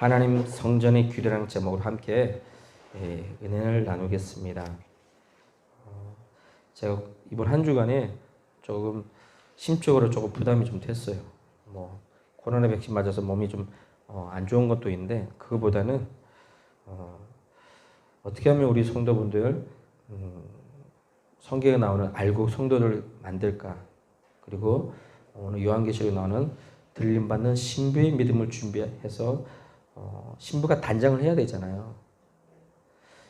하나님 성전의 규례라는 제목으로 함께 은혜를 나누겠습니다. 제가 이번 한 주간에 조금 심적으로 조금 부담이 좀 됐어요. 코로나 백신 맞아서 몸이 좀 안 좋은 것도 있는데 그거보다는 어떻게 하면 우리 성도분들 성경에 나오는 알곡 성도를 만들까, 그리고 오늘 요한계시록에 나오는 들림받는 신부의 믿음을 준비해서 신부가 단장을 해야 되잖아요.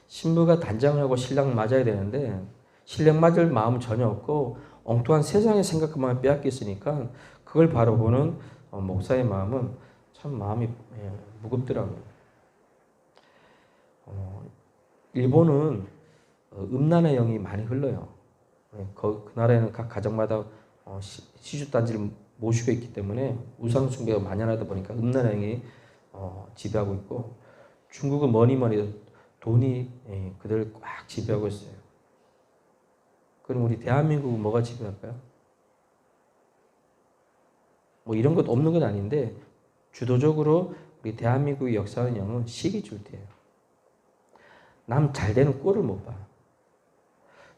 신부가 단장을 하고 신랑을 맞아야 되는데 신랑 맞을 마음은 전혀 없고 엉뚱한 세상의 생각만 빼앗겼으니까 그걸 바라보는 목사의 마음은 참 마음이 무겁더라고요. 일본은 음란의 영이 많이 흘러요. 그 나라에는 각 가정마다 시주단지를 모시고 있기 때문에 우상 숭배가 만연하다 보니까 음란의 영이 지배하고 있고, 중국은 뭐니 돈이 그들을 꽉 지배하고 있어요. 그럼 우리 대한민국은 뭐가 지배할까요? 이런 것 없는 건 아닌데 주도적으로 우리 대한민국의 역사하는 영은 시기줄대예요. 남 잘되는 꼴을 못 봐.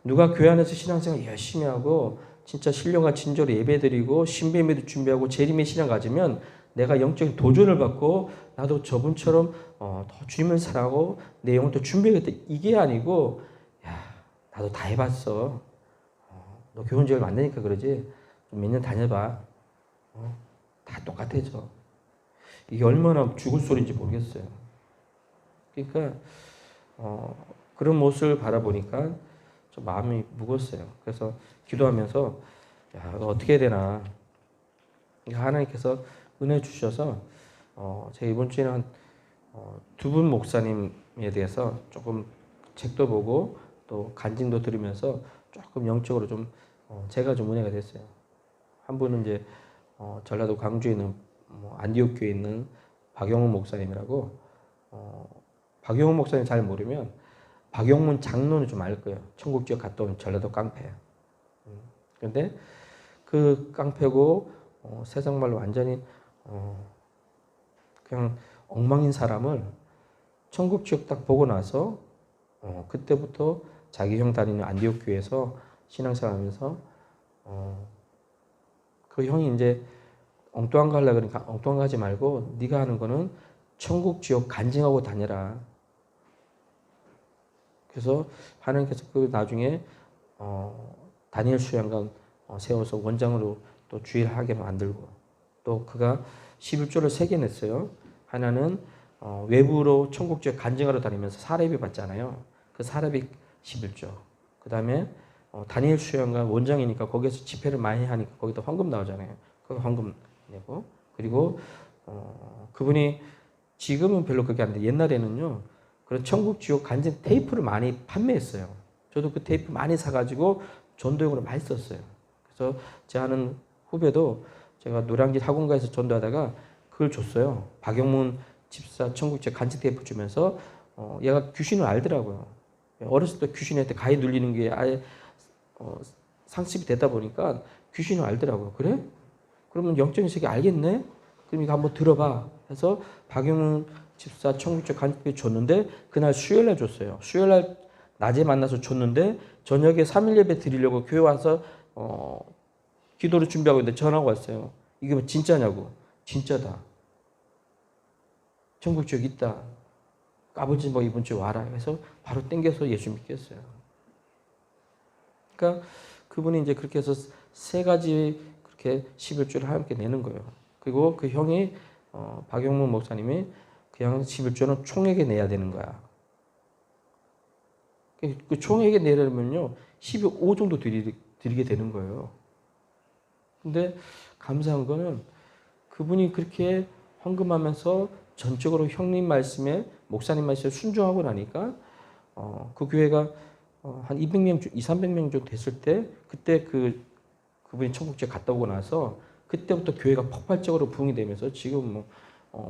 누가 교회 안에서 신앙생활 열심히 하고 진짜 신령과 진저로 예배드리고 신비의 믿음 준비하고 재림의 신앙 가지면 내가 영적인 도전을 받고 나도 저분처럼 더 주님을 사랑하고 내 영을 또 준비하겠다, 이게 아니고, 야, 나도 다 해봤어. 너 교훈 제일 안 되니까 그러지. 좀 몇 년 다녀봐. 다 똑같아져. 이게 얼마나 죽을 소리인지 모르겠어요. 그러니까 그런 모습을 바라보니까 좀 마음이 무거웠어요. 그래서 기도하면서 야, 너 어떻게 해야 되나. 하나님께서 은혜 주셔서 제가 이번 주에는 두 분 목사님에 대해서 조금 책도 보고 또 간증도 들으면서 조금 영적으로 좀 제가 좀 은혜가 됐어요. 한 분은 이제 전라도 광주에 있는 안디옥 교회에 있는 박영훈 목사님이라고. 박영훈 목사님 잘 모르면 박영문 장로는 좀 알 거예요. 천국 지역 갔다 온 전라도 깡패예요. 그런데 그 깡패고 세상 말로 완전히 그냥 엉망인 사람을 천국 지역 딱 보고 나서 그때부터 자기 형 다니는 안디옥 교회에서 신앙생활하면서 그 형이 이제 엉뚱한 거 하려고 그러니까 엉뚱한 거 하지 말고 네가 하는 거는 천국 지옥 간증하고 다녀라. 그래서 하나님께서 그 나중에 다니엘 수양관 세워서 원장으로 또 주일을 하게 만들고, 또 그가 11조를 3개 냈어요. 하나는 외부로 천국 지옥 간증하러 다니면서 사례비 받잖아요. 그 사례비 11조. 그 다음에 다니엘 수양관 원장이니까 거기서 집회를 많이 하니까 거기다 헌금 나오잖아요. 그 헌금 내고, 그리고 그분이 지금은 별로 그게 안 돼. 옛날에는요, 그런 천국 지옥 간증 테이프를 많이 판매했어요. 저도 그 테이프 많이 사가지고 전도용으로 많이 썼어요. 그래서 제 아는 후배도 제가 노량진 학원가에서 전도하다가 그걸 줬어요. 박영문 집사 천국 지옥 간증 테이프 주면서 얘가 귀신을 알더라고요. 어렸을 때 귀신한테 가위 눌리는 게 아예 상습이 되다 보니까 귀신을 알더라고요. 그래? 그러면 영적인 세계 알겠네? 그럼 이거 한번 들어봐. 해서 박영훈 집사 천국적 간증비 줬는데 그날 수요일날 줬어요. 수요일날 낮에 만나서 줬는데 저녁에 3일 예배 드리려고 교회 와서 기도를 준비하고 있는데 전화가 왔어요. 이게 뭐 진짜냐고. 진짜다. 천국적 있다. 아버지 이번 주에 와라. 해서 바로 땡겨서 예수 믿겠어요. 그러니까 그분이 이제 그렇게 해서 3가지 그렇게 11조를 함께 내는 거예요. 그리고 그 형이 박영문 목사님이 그냥 11조는 총에게 내야 되는 거야. 그 총에게 내려면요 12호 정도 드리게 되는 거예요. 근데 감사한 거는 그분이 그렇게 헌금하면서 전적으로 형님 말씀에 목사님 말씀에 순종하고 나니까 그 교회가 한 200명, 300명 정도 됐을 때 그때 그분이 천국지에 갔다 오고 나서 그때부터 교회가 폭발적으로 부흥이 되면서 지금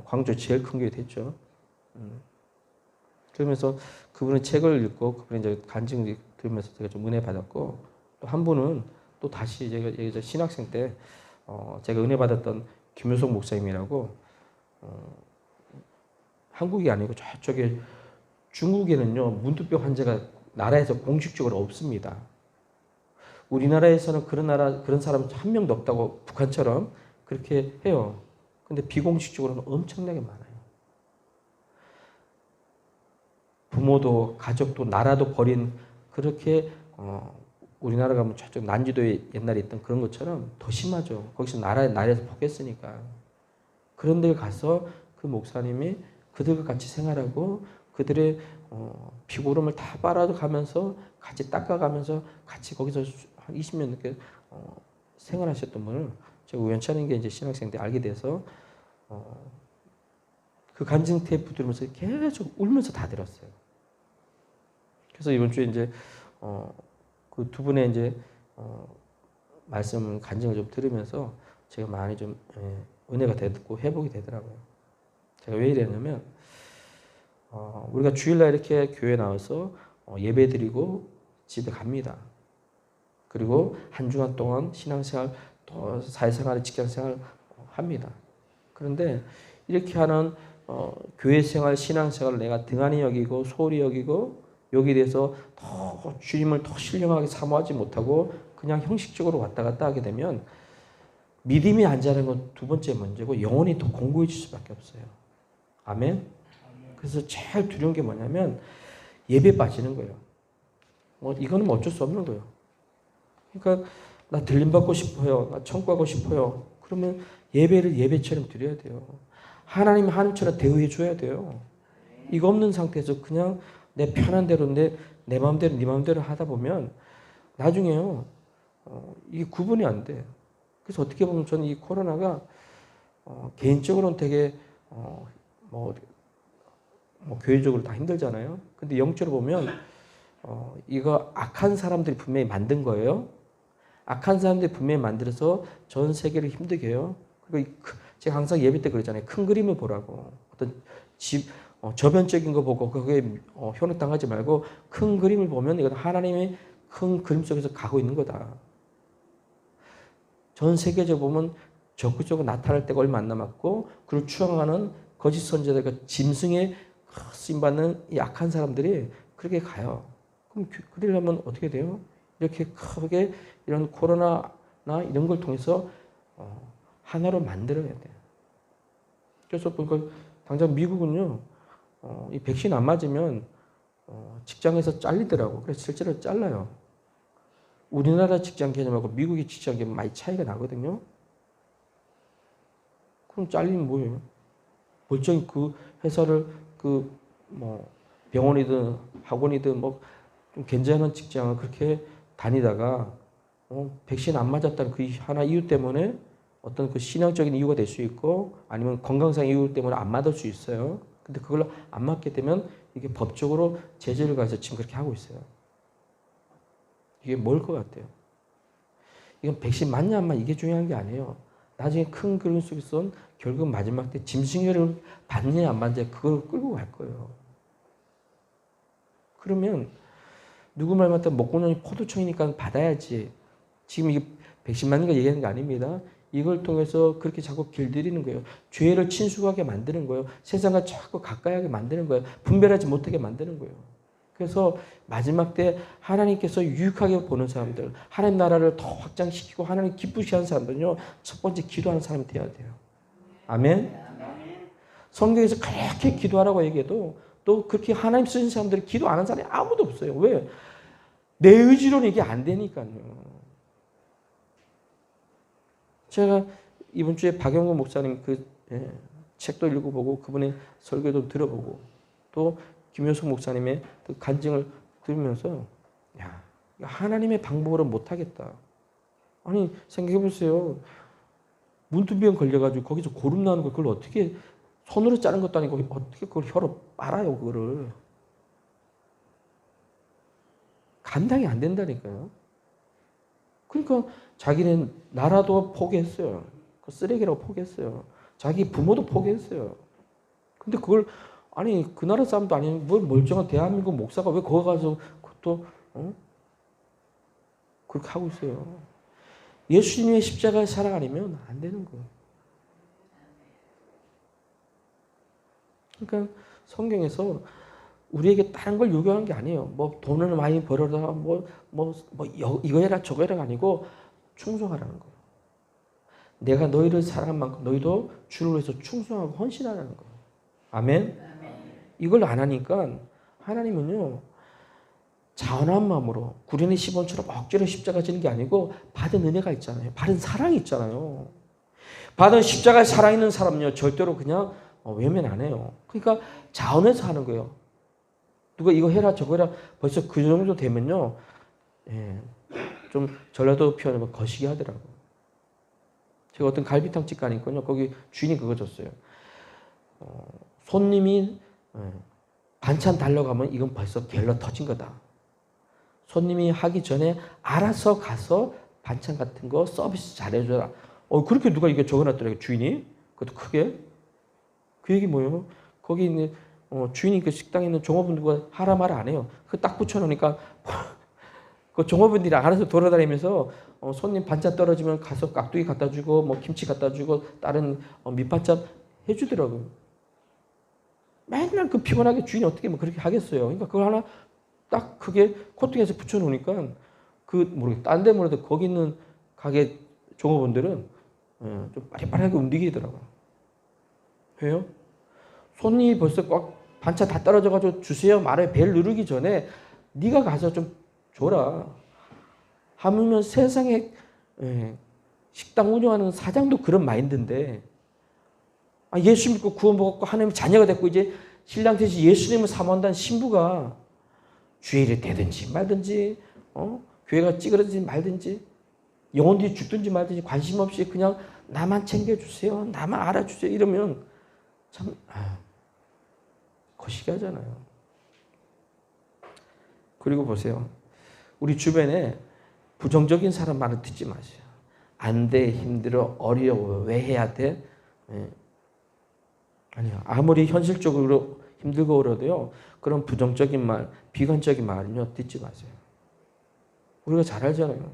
광주 제일 큰 교회 됐죠. 그러면서 그분의 책을 읽고 그분의 이제 간증을 들으면서 제가 좀 은혜 받았고, 또 한 분은 또 다시 제가 신학생 때 제가 은혜 받았던 김효석 목사님이라고 한국이 아니고 저쪽에 중국에는요, 문두병 환자가 나라에서 공식적으로 없습니다. 우리나라에서는 그런 사람 한 명도 없다고 북한처럼 그렇게 해요. 근데 비공식적으로는 엄청나게 많아요. 부모도 가족도 나라도 버린 그렇게 우리나라 가면 저쪽 난지도에 옛날에 있던 그런 것처럼 더 심하죠. 거기서 나라에서 포기했으니까. 그런 데 가서 그 목사님이 그들과 같이 생활하고 그들의 피고름을 다 빨아가면서 같이 닦아가면서 같이 거기서 한 20년 넘게 생활하셨던 분을 제가 우연치 않은 게 이제 신학생 때 알게 돼서 그 간증 테이프 들으면서 계속 울면서 다 들었어요. 그래서 이번 주에 이제 그 두 분의 이제 말씀 간증을 좀 들으면서 제가 많이 좀 은혜가 되고 회복이 되더라고요. 제가 왜 이랬냐면 우리가 주일날 이렇게 교회 나와서 예배 드리고 집에 갑니다. 그리고 한 주간 동안 신앙생활 또 사회생활, 직장생활 합니다. 그런데 이렇게 하는 교회 생활, 신앙생활을 내가 등한히 여기고 소홀히 여기고 여기에 대해서 더 주님을 더 신령하게 사모하지 못하고 그냥 형식적으로 왔다 갔다 하게 되면 믿음이 안 자라는 건 두 번째 문제고 영혼이 더 공고해질 수밖에 없어요. 아멘? 그래서 제일 두려운 게 뭐냐면 예배 빠지는 거예요. 이거는 어쩔 수 없는 거예요. 그러니까 나 들림받고 싶어요. 나 천국 가고 싶어요. 그러면 예배를 예배처럼 드려야 돼요. 하나님 하나님처럼 대우해 줘야 돼요. 이거 없는 상태에서 그냥 내 편한 대로 내 마음대로 네 마음대로 하다 보면 나중에요. 이게 구분이 안 돼. 그래서 어떻게 보면 저는 이 코로나가 개인적으로는 되게 뭐 교회적으로 다 힘들잖아요. 근데 영적으로 보면 이거 악한 사람들이 분명히 만든 거예요. 악한 사람들이 분명히 만들어서 전 세계를 힘들게 해요. 그리고 제가 항상 예배 때 그러잖아요. 큰 그림을 보라고. 어떤 저변적인 거 보고 그게 현혹당하지 말고 큰 그림을 보면 이건 하나님의 큰 그림 속에서 가고 있는 거다. 전 세계적으로 보면 적극적으로 나타날 때가 얼마 안 남았고 그걸 추앙하는 거짓 선지자들과 짐승에 쓰임받는 이 악한 사람들이 그렇게 가요. 그럼 그러려면 어떻게 돼요? 이렇게 크게 이런 코로나나 이런 걸 통해서 하나로 만들어야 돼요. 그래서 보니까 당장 미국은요, 이 백신 안 맞으면 직장에서 잘리더라고. 그래서 실제로 잘라요. 우리나라 직장 개념하고 미국의 직장 개념 많이 차이가 나거든요. 그럼 잘리면 뭐예요? 멀쩡히 그 회사를 병원이든 학원이든 좀 괜찮은 직장을 그렇게 다니다가 백신 안 맞았다는 그 하나 이유 때문에 어떤 그 신앙적인 이유가 될 수 있고 아니면 건강상 이유 때문에 안 맞을 수 있어요. 근데 그걸 안 맞게 되면 이게 법적으로 제재를 가해서 지금 그렇게 하고 있어요. 이게 뭘 것 같아요? 이건 백신 맞냐 안 맞냐 이게 중요한 게 아니에요. 나중에 큰 그림 속에서 결국 마지막 때 짐승회를 받느냐 안 받느냐 그걸 끌고 갈 거예요. 그러면 누구 말 맞다 목공룡이 포도청이니까 받아야지. 지금 이게 백신 맞는 거 얘기하는 게 아닙니다. 이걸 통해서 그렇게 자꾸 길들이는 거예요. 죄를 친숙하게 만드는 거예요. 세상과 자꾸 가까이 하게 만드는 거예요. 분별하지 못하게 만드는 거예요. 그래서 마지막 때 하나님께서 유익하게 보는 사람들, 하나님 나라를 더 확장시키고 하나님 기쁘시게 하는 사람들은요. 첫 번째 기도하는 사람이 되어야 돼요. 아멘? 성경에서 그렇게 기도하라고 얘기해도 또 그렇게 하나님 쓰신 사람들이 기도 안 하는 사람이 아무도 없어요. 왜? 내 의지로는 이게 안 되니까요. 제가 이번 주에 박영근 목사님 책도 읽어보고 그분의 설교도 들어보고 또 김효석 목사님의 그 간증을 들으면서 야, 하나님의 방법으로 못하겠다. 아니 생각해보세요. 문두병 걸려가지고 거기서 고름 나는 걸 그걸 어떻게 손으로 자른 것도 아니고 어떻게 그걸 혀로 빨아요 그거를. 감당이 안 된다니까요. 그러니까 자기는 나라도 포기했어요. 그 쓰레기라고 포기했어요. 자기 부모도 포기했어요. 근데 그걸 아니 그 나라 사람도 아니고 뭘 멀쩡한 대한민국 목사가 왜 거기 가서 그것도 그렇게 하고 있어요. 예수님의 십자가의 사랑 아니면 안 되는 거예요. 그러니까 성경에서 우리에게 다른 걸 요구하는 게 아니에요. 뭐 돈을 많이 벌어라, 이거 해라 저거 해라가 아니고 충성하라는 거예요. 내가 너희를 사랑한 만큼 너희도 주를 위해서 충성하고 헌신하라는 거예요. 아멘? 이걸 안 하니까 하나님은요, 자원한 마음으로 구린의 시몬처럼 억지로 십자가 지는 게 아니고 받은 은혜가 있잖아요. 받은 사랑이 있잖아요. 받은 십자가에 살아있는 사람은요, 절대로 그냥 외면 안 해요. 그러니까 자원해서 하는 거예요. 누가 이거 해라 저거 해라 벌써 그 정도 되면요, 좀 전라도 표현하면 거시기 하더라고요. 제가 어떤 갈비탕집 가니까요, 거기 주인이 그거 줬어요. 손님이 반찬 달라고 하면 이건 벌써 갤러 터진 거다. 손님이 하기 전에 알아서 가서 반찬 같은 거 서비스 잘해줘라. 그렇게 누가 이게 적어놨더라고요, 주인이. 그것도 크게. 그 얘기 뭐예요? 거기 있는 주인이 그 식당에 있는 종업원 누가 하라 말 안 해요. 그 딱 붙여놓으니까 그 종업원들이 알아서 돌아다니면서 손님 반찬 떨어지면 가서 깍두기 갖다 주고 뭐 김치 갖다 주고 다른 밑반찬 해주더라고요. 맨날 그 피곤하게 주인이 어떻게 뭐 그렇게 하겠어요. 그러니까 그걸 하나 딱 크게 코팅해서 붙여놓으니까 딴 데 몰라도 거기 있는 가게 종업원들은 좀 빠릿빠릿하게 움직이더라고요. 왜요? 손님이 벌써 꽉 반찬 다 떨어져가지고 주세요 말에 벨 누르기 전에 네가 가서 좀 줘라. 하물며 세상에 식당 운영하는 사장도 그런 마인드인데, 예수 믿고 구원 받고 하나님의 자녀가 됐고 이제 신랑 대신 예수님을 사모한다는 신부가 주일이 되든지 말든지 교회가 찌그러지든지 말든지 영혼들이 죽든지 말든지 관심 없이 그냥 나만 챙겨주세요, 나만 알아주세요 이러면 참 거시기 하잖아요. 그리고 보세요. 우리 주변에 부정적인 사람 말을 듣지 마세요. 안 돼, 힘들어, 어려워, 왜 해야 돼? 아니요. 아무리 현실적으로 힘들고 어려도요, 그런 부정적인 말, 비관적인 말은요, 듣지 마세요. 우리가 잘 알잖아요.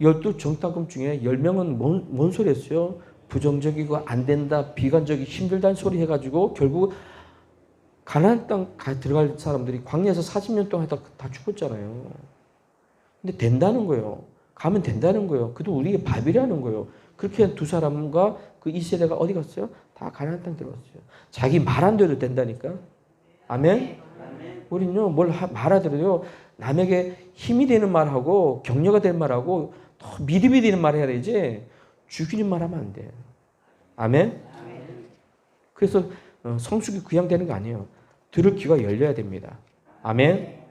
12정탐꾼 중에 10명은 뭔 소리 했어요? 부정적이고 안 된다, 비관적이고 힘들다는 소리 해가지고 결국 가나안 땅 들어갈 사람들이 광야에서 40년 동안 다 죽었잖아요. 근데 된다는 거예요. 가면 된다는 거예요. 그도 우리에게 밥이라는 거예요. 그렇게 두 사람과 그 이 세대가 어디 갔어요? 다 가나안 땅 들어갔어요. 자기 말한 대로 된다니까. 아멘? 우리는요, 뭘 말하더라도요, 남에게 힘이 되는 말하고 격려가 되는 말하고 더 믿음이 되는 말 해야 되지, 죽이는 말 하면 안 돼. 아멘? 그래서 성숙이 그냥 되는 거 아니에요. 들을 귀가 열려야 됩니다. 아멘?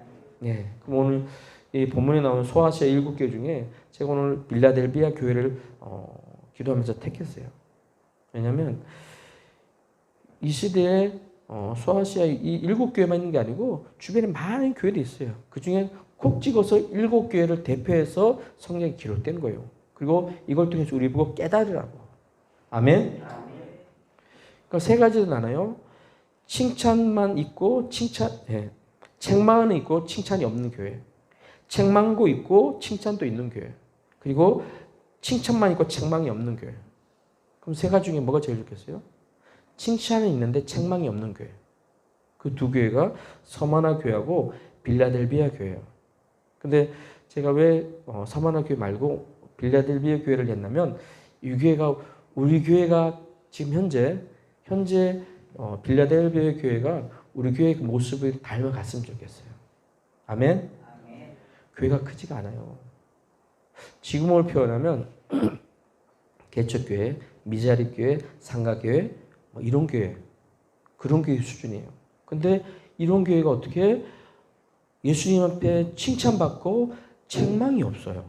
네. 그럼 오늘 이 본문에 나오는 소아시아 7개 중에 제가 오늘 빌라델비아 교회를 기도하면서 택했어요. 왜냐하면 이 시대에 소아시아 이 7교회만 있는 게 아니고 주변에 많은 교회도 있어요. 그 중에 콕 찍어서 7교회를 대표해서 성경에 기록된 거예요. 그리고 이걸 통해서 우리 보고 깨달으라고. 아멘? 그러니까 세 가지도 나눠요. 칭찬만 있고 책망은 있고 칭찬이 없는 교회. 책망도 있고 칭찬도 있는 교회. 그리고 칭찬만 있고 책망이 없는 교회. 그럼 세 가지 중에 뭐가 제일 좋겠어요? 칭찬은 있는데 책망이 없는 교회. 그 두 교회가 서마나 교회하고 빌라델비아 교회예요. 근데 제가 왜 서마나 교회 말고 빌라델비아 교회를 했냐면, 이 교회가 우리 교회가 지금 현재 빌라델비아 교회가 우리 교회의 모습을 닮아갔으면 좋겠어요. 아멘? 교회가 크지가 않아요. 지금을 표현하면 개척교회, 미자립교회, 상가교회, 이런 교회, 그런 교회 수준이에요. 근데 이런 교회가 어떻게 예수님 앞에 칭찬받고 책망이 없어요.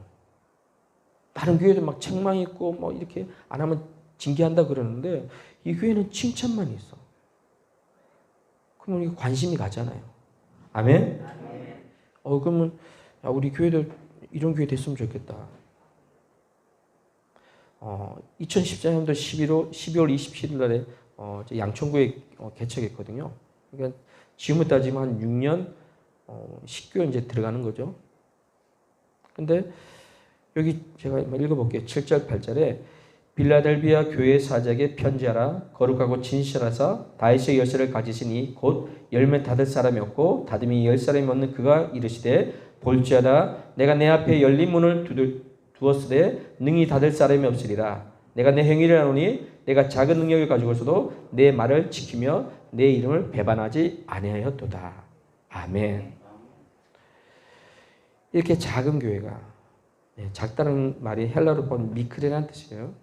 다른 교회도 막 책망이 있고 이렇게 안 하면 징계한다 그러는데 이 교회는 칭찬만 있어. 그럼 우리 관심이 가잖아요. 아멘? 그러면 우리 교회도 이런 교회 됐으면 좋겠다. 2014년도 12월 27일 날에 양천구에 개척했거든요. 그러니까 지금으로 따지면 한 6년, 10개월 이제 들어가는 거죠. 근데 여기 제가 읽어볼게요. 7절, 8절에 빌라델비아 교회 사자에게 편지하라. 거룩하고 진실하사 다윗의 열쇠를 가지시니 곧 열매 닫을 사람이 없고 닫음이 열 사람이 없는 그가 이르시되 볼지어다 내가 내 앞에 열린 문을 두었으되 능히 닫을 사람이 없으리라. 내가 내 행위를 하노니 내가 작은 능력을 가지고서도 내 말을 지키며 내 이름을 배반하지 아니하였도다. 아멘. 이렇게 작은 교회가, 작다는 말이 헬라로 보면 미크레라는 뜻이에요.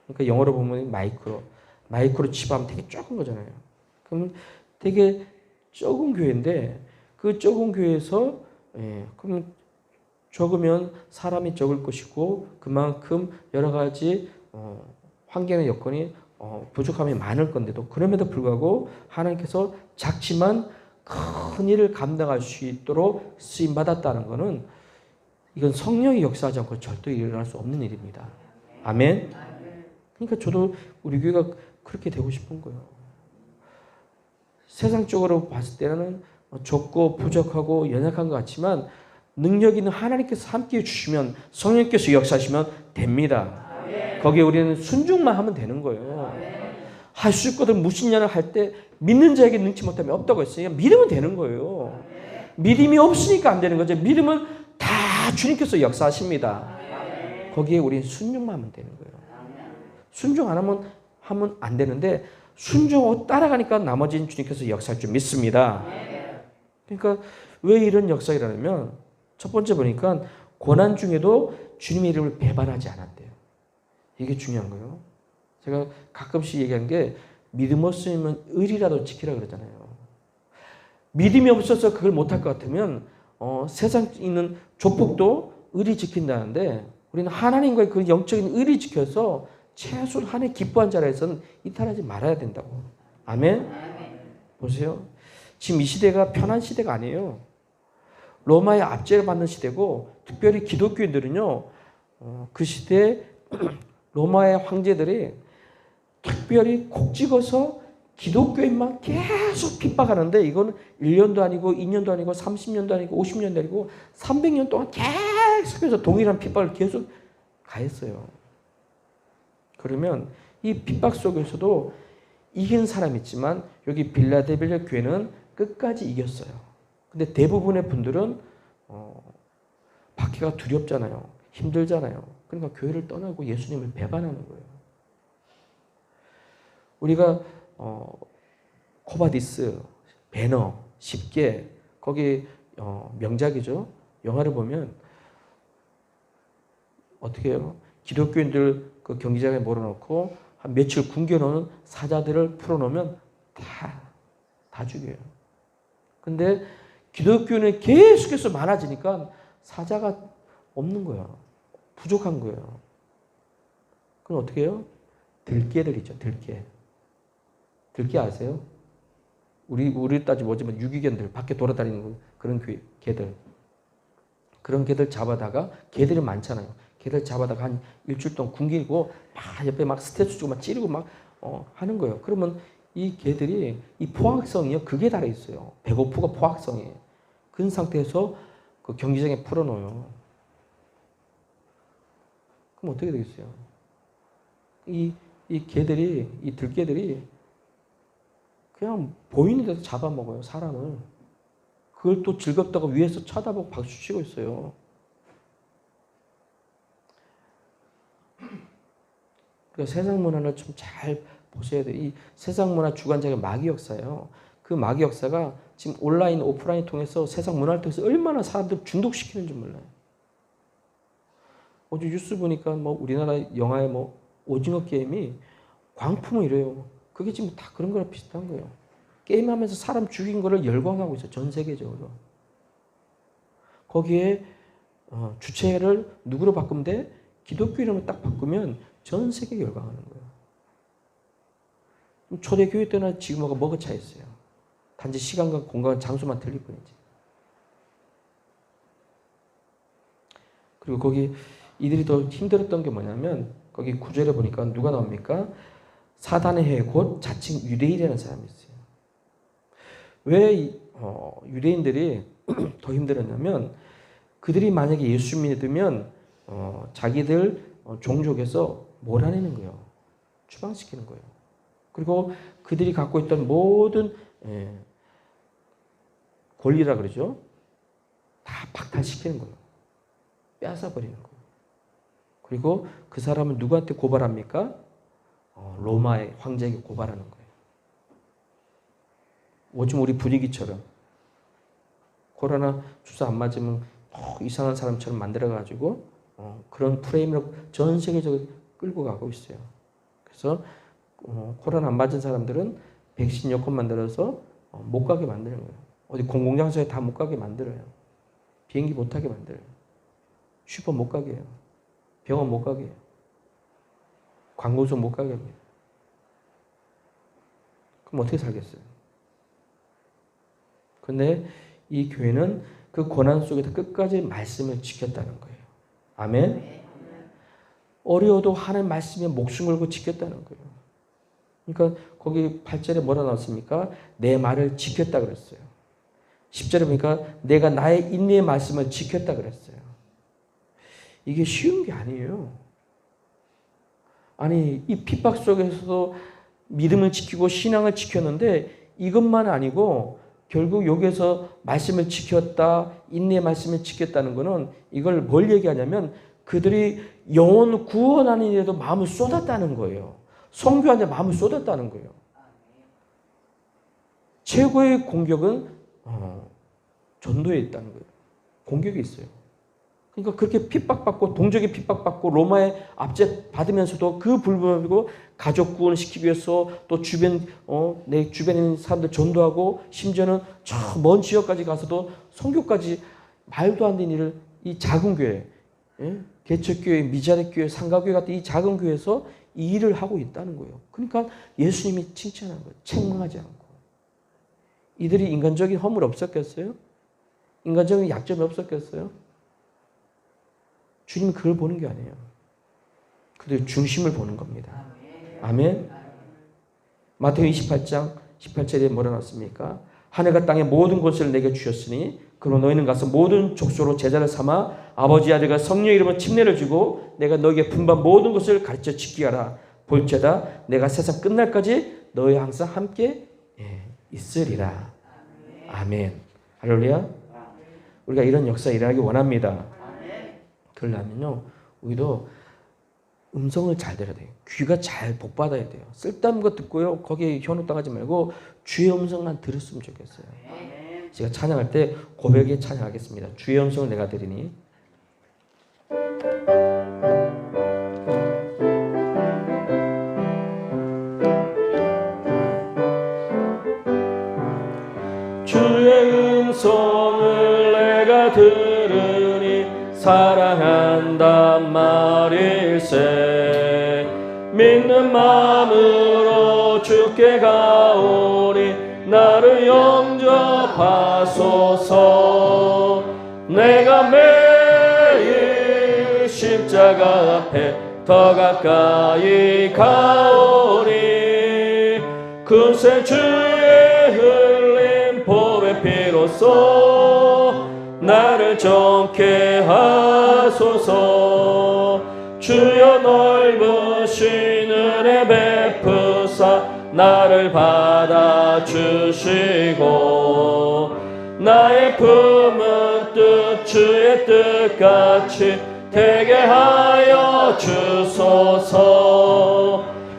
그러니까 영어로 보면 마이크로 치부하면 되게 적은 거잖아요. 그러면 되게 적은 교회인데 그 적은 교회에서 그러면 적으면 사람이 적을 것이고 그만큼 여러 가지 환경의 여건이 부족함이 많을 건데도 그럼에도 불구하고 하나님께서 작지만 큰 일을 감당할 수 있도록 쓰임 받았다는 것은 이건 성령이 역사하지 않고 절대 일어날 수 없는 일입니다. 아멘. 그러니까 저도 우리 교회가 그렇게 되고 싶은 거예요. 세상적으로 봤을 때는 적고 부족하고 연약한 것 같지만 능력 있는 하나님께서 함께해 주시면 성령께서 역사하시면 됩니다. 거기에 우리는 순종만 하면 되는 거예요. 할 수 있거든 무신년을 할 때 믿는 자에게 능치 못함이 없다고 했어요. 믿으면 되는 거예요. 믿음이 없으니까 안 되는 거죠. 믿음은 다 주님께서 역사하십니다. 거기에 우리는 순종만 하면 되는 거예요. 순종 안 하면 안 되는데 순종하고 따라가니까 나머지는 주님께서 역사할 줄 믿습니다. 그러니까 왜 이런 역사가 일어나면 첫 번째 보니까 고난 중에도 주님의 이름을 배반하지 않았대요. 이게 중요한 거예요. 제가 가끔씩 얘기하는 게 믿음 없으면 의리라도 지키라 그러잖아요. 믿음이 없어서 그걸 못할 것 같으면 세상에 있는 조폭도 의리 지킨다는데 우리는 하나님과의 그 영적인 의리 지켜서 최소한 하나님 기뻐한 자리에서는 이탈하지 말아야 된다고. 아멘? 보세요. 지금 이 시대가 편한 시대가 아니에요. 로마의 압제를 받는 시대고 특별히 기독교인들은요. 그 시대에 로마의 황제들이 특별히 콕 찍어서 기독교인만 계속 핍박하는데 이건 1년도 아니고 2년도 아니고 30년도 아니고 50년도 아니고 300년 동안 계속해서 동일한 핍박을 계속 가했어요. 그러면 이 핍박 속에서도 이긴 사람이 있지만 여기 빌라델비아 교회는 끝까지 이겼어요. 근데 대부분의 분들은 받기가 두렵잖아요. 힘들잖아요. 그러니까 교회를 떠나고 예수님을 배반하는 거예요. 우리가 코바디스, 배너, 쉽게 거기 명작이죠. 영화를 보면 어떻게 해요? 기독교인들 그 경기장에 몰아놓고 한 며칠 굶겨놓은 사자들을 풀어놓으면 다 죽여요. 근데 기독교는 계속해서 많아지니까 사자가 없는 거예요. 부족한 거예요. 그럼 어떻게 해요? 들깨들 있죠. 들깨 아세요? 우리 따지면 뭐지만 유기견들 밖에 돌아다니는 그런 개들. 그런 개들 잡아다가 개들이 많잖아요. 개들 잡아다가 한 일주일 동안 굶기고 막 옆에 막 스트레스 주고 막 찌르고 막 하는 거예요. 그러면 이 개들이 이 포악성이요. 그게 달아 있어요. 배고프고 포악성이에요. 그런 상태에서 그 경기장에 풀어놓어요. 그럼 어떻게 되겠어요? 이 개들이, 이 들개들이 그냥 보이는 데서 잡아먹어요, 사람을. 그걸 또 즐겁다고 위에서 쳐다보고 박수 치고 있어요. 그러니까 세상 문화를 좀 잘 보셔야 돼요. 이 세상 문화 주관자가 마귀 역사예요. 그 마귀 역사가 지금 온라인, 오프라인 통해서 세상 문화를 통해서 얼마나 사람들 중독시키는 줄 몰라요. 어제 뉴스 보니까 뭐 우리나라 영화의 뭐 오징어 게임이 광풍을 이래요. 그게 지금 다 그런 거랑 비슷한 거예요. 게임하면서 사람 죽인 거를 열광하고 있어요. 전 세계적으로. 거기에 주체를 누구로 바꾸면 돼? 기독교 이름을 딱 바꾸면 전 세계가 열광하는 거예요. 초대교회 때나 지금하고 뭐가 차이 있어요? 단지 시간과 공간, 장소만 틀릴 뿐이지. 그리고 거기 이들이 더 힘들었던 게 뭐냐면 거기 9절에 보니까 누가 나옵니까? 사단의 해 곧 자칭 유대인이라는 사람이 있어요. 왜 유대인들이 더 힘들었냐면 그들이 만약에 예수 믿으면 자기들 종족에서 몰아내는 거예요. 추방시키는 거예요. 그리고 그들이 갖고 있던 모든 권리라 그러죠. 다 박탈시키는 거예요. 빼앗아버리는 거예요. 그리고 그 사람은 누구한테 고발합니까? 로마의 황제에게 고발하는 거예요. 요즘 우리 분위기처럼 코로나 주사 안 맞으면 이상한 사람처럼 만들어가지고 그런 프레임으로 전 세계적으로 끌고 가고 있어요. 그래서 코로나 안 맞은 사람들은 백신 여권 만들어서 못 가게 만드는 거예요. 어디 공공장소에 다 못 가게 만들어요. 비행기 못 타게 만들어요. 슈퍼 못 가게 해요. 병원 못 가게 해요. 관공서 못 가게 합니다. 그럼 어떻게 살겠어요? 그런데 이 교회는 그 고난 속에서 끝까지 말씀을 지켰다는 거예요. 아멘? 어려워도 하나님 말씀에 목숨 걸고 지켰다는 거예요. 그러니까 거기 8절에 뭐라 나왔습니까? 내 말을 지켰다 그랬어요. 10절에 보니까 내가 나의 인내의 말씀을 지켰다 그랬어요. 이게 쉬운 게 아니에요. 아니 이 핍박 속에서도 믿음을 지키고 신앙을 지켰는데 이것만 아니고 결국 여기에서 말씀을 지켰다, 인내의 말씀을 지켰다는 것은 이걸 뭘 얘기하냐면 그들이 영혼 구원하는 일에도 마음을 쏟았다는 거예요. 선교하는 데 마음을 쏟았다는 거예요. 최고의 공격은 전도에 있다는 거예요. 공격이 있어요. 그러니까 그렇게 핍박받고 동족에 핍박받고 로마의 압제 받으면서도 그 불구하고 가족 구원시키기 위해서 또 내 주변에 있는 사람들 전도하고 심지어는 저 먼 지역까지 가서도 선교까지 말도 안 되는 일을 이 작은 교회, 개척교회, 미자립교회, 상가교회 같은 이 작은 교회에서 이 일을 하고 있다는 거예요. 그러니까 예수님이 칭찬한 거예요. 책망하지 않고. 이들이 인간적인 허물 없었겠어요? 인간적인 약점이 없었겠어요? 주님은 그걸 보는 게 아니에요. 그들 중심을 보는 겁니다. 아멘. 마태복음 28장 18절에 뭐라 나왔습니까? 하늘과 땅의 모든 것을 내게 주셨으니 그러므로 너희는 가서 모든 족속으로 제자를 삼아 아버지 아들과 성령의 이름으로 침례를 주고 내가 너희에게 분반 모든 것을 가르쳐 지키게 하라. 볼지어다 내가 세상 끝날까지 너희 항상 함께 있으리라. 아멘. 할렐루야. 우리가 이런 역사 일어나기 원합니다. 그러려면요, 우리도 음성을 잘 들어야 돼요. 귀가 잘 복받아야 돼요. 쓸데없는 거 듣고요, 거기에 현혹당하지 말고 주의 음성만 들었으면 좋겠어요. 제가 찬양할 때 고백에 찬양하겠습니다. 주의 음성을 내가 들으니. 주의 음성을 내가 들으니 사랑한단 말일세. 믿는 마음으로 주께 가오니 나를 영접하소서. 내가 매일 십자가 앞에 더 가까이 가오니 그새 주의 흘린 보배 피로써 나를 정케 하소서. 주여 넓으신 은혜 베푸사 나를 받아주시고 나의 품은 뜻 주의 뜻같이 되게 하여 주소서.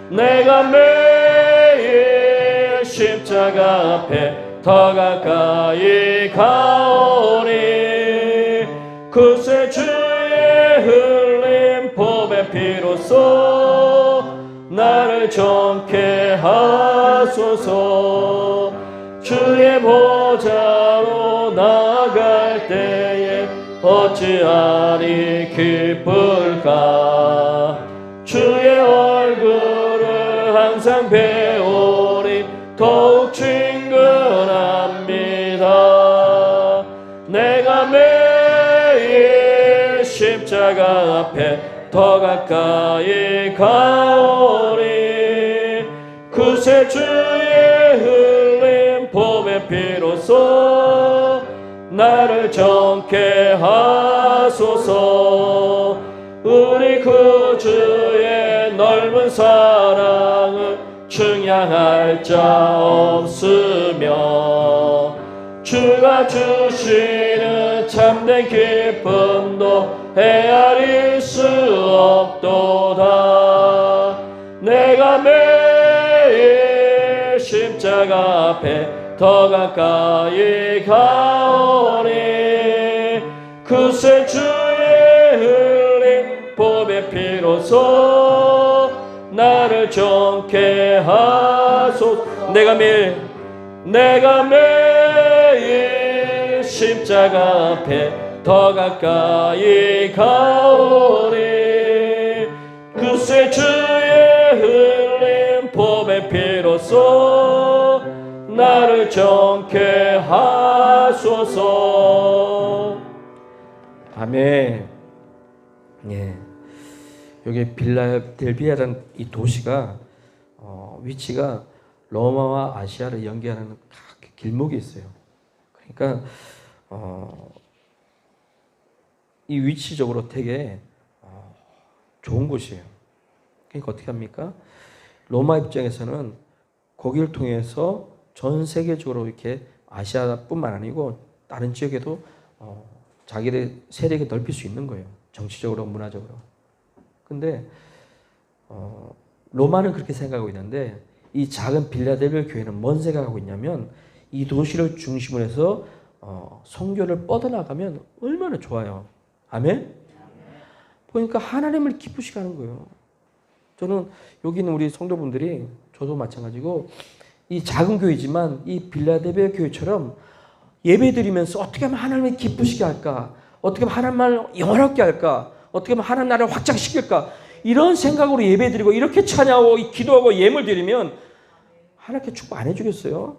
내가 매일 십자가 앞에 더 가까이 가오니 그새 주의 흘린 보배 피로써 나를 정케 하소서. 주의 보좌로 나갈 때에 어찌하리 기쁠까. 주의 얼굴을 항상 배우니 더욱 친근합니다. 내가 매일 십자가 앞에 더 가까이 가오니 그새 주의 흘린 보배 피로써 나를 정케 하소서. 우리 구주의 넓은 사랑을 측량할 자 없으며 주가 주시는 참된 기쁨도 헤아릴 수 없도다. 내가 매일 십자가 앞에 더 가까이 가오니 그새 주의 흘린 보배 피로써 나를 정케 하소서. 내가 매일 십자가 앞에 더 가까이 가오니 그새 주의 흘린 보배 피로써 나를 정케 하소서. 아멘. 예. 여기 빌라델비아라는 이 도시가 위치가 로마와 아시아를 연결하는 길목이 있어요. 그러니까 이 위치적으로 되게 좋은 곳이에요. 그러니까 어떻게 합니까? 로마 입장에서는 거기를 통해서 전 세계적으로 이렇게 아시아뿐만 아니고 다른 지역에도 자기의 세력을 넓힐 수 있는 거예요. 정치적으로, 문화적으로. 근데 로마는 그렇게 생각하고 있는데 이 작은 빌라델비아 교회는 뭔 생각하고 있냐면 이 도시를 중심으로 해서 선교를 뻗어나가면 얼마나 좋아요. 아멘? 보니까 하나님을 기쁘시게 하는 거예요. 저는 여기 있는 우리 성도분들이 저도 마찬가지고 이 작은 교회지만 이 빌라델비아 교회처럼 예배드리면서 어떻게 하면 하나님을 기쁘시게 할까? 어떻게 하면 하나님을 영원하게 할까? 어떻게 하면 하나님 나라를 확장시킬까? 이런 생각으로 예배드리고 이렇게 찬양하고 기도하고 예물 드리면 하나님께 축복 안 해주겠어요?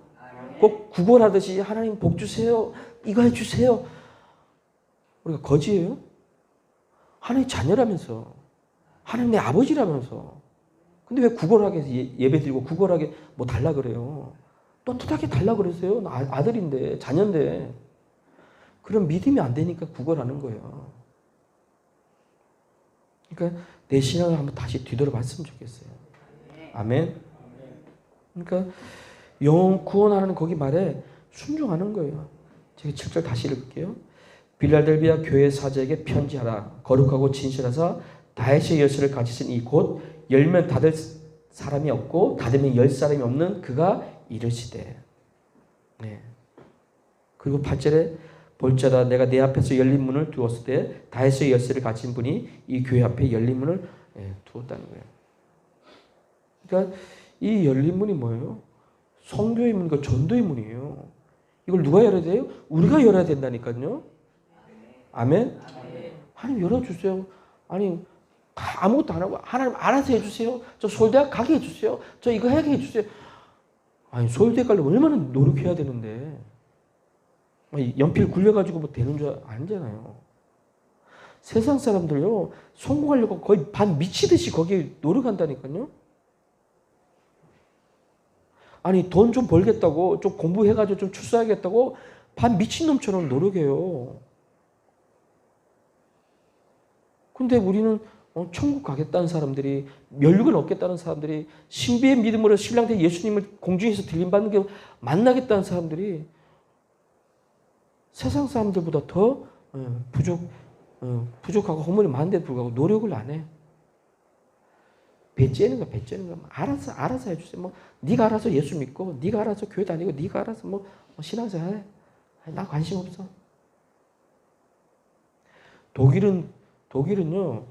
꼭 구걸하듯이 하나님 복 주세요. 이거 해주세요. 우리가 거지예요? 하나님 자녀라면서. 하나님 내 아버지라면서. 근데 왜 구걸하게 예배드리고 구걸하게 뭐 달라 그래요? 떳떳하게 달라 그러세요? 나 아들인데 자녀인데. 그럼 믿음이 안 되니까 구걸하는 거예요. 그러니까 내 신앙을 한번 다시 뒤돌아봤으면 좋겠어요. 아멘. 그러니까 영혼 구원하는 거기 말에 순종하는 거예요. 제가 7절 다시 읽을게요. 빌라델비아 교회 사제에게 편지하라. 거룩하고 진실하사 다윗의 열쇠를 가지신 이곳 열면 닫을 사람이 없고 닫으면 열 사람이 없는 그가 이르시되. 네. 그리고 8절에 볼자라 내가 내 앞에서 열린 문을 두었을 때 다윗의 열쇠를 가진 분이 이 교회 앞에 열린 문을 두었다는 거예요. 그러니까 이 열린 문이 뭐예요? 성교의 문과 전도의 문이에요. 이걸 누가 열어야 돼요? 우리가 열어야 된다니까요. 아멘? 하나님 열어주세요. 아니 아무것도 안 하고 하나님 알아서 해주세요. 저 서울대학 가게 해주세요. 저 이거 하게 해주세요. 아니 서울대 가려면 얼마나 노력해야 되는데 연필 굴려가지고 뭐 되는 줄 아니잖아요. 세상 사람들요 성공하려고 거의 반 미치듯이 거기에 노력한다니까요. 아니 돈 좀 벌겠다고 좀 공부해가지고 좀 출세하겠다고 반 미친놈처럼 노력해요. 근데 우리는 천국 가겠다는 사람들이 멸육을 얻겠다는 사람들이 신비의 믿음으로 신랑된 예수님을 공중에서 들림받는 게 만나겠다는 사람들이 세상 사람들보다 더 부족하고 허물이 많은데도 불구하고 노력을 안 해. 배 째는 거야, 배 째는 거야. 알아서 해주세요. 뭐 네가 알아서 예수 믿고, 네가 알아서 교회 다니고, 네가 알아서 뭐 신앙생활 해. 나 관심 없어. 독일은요,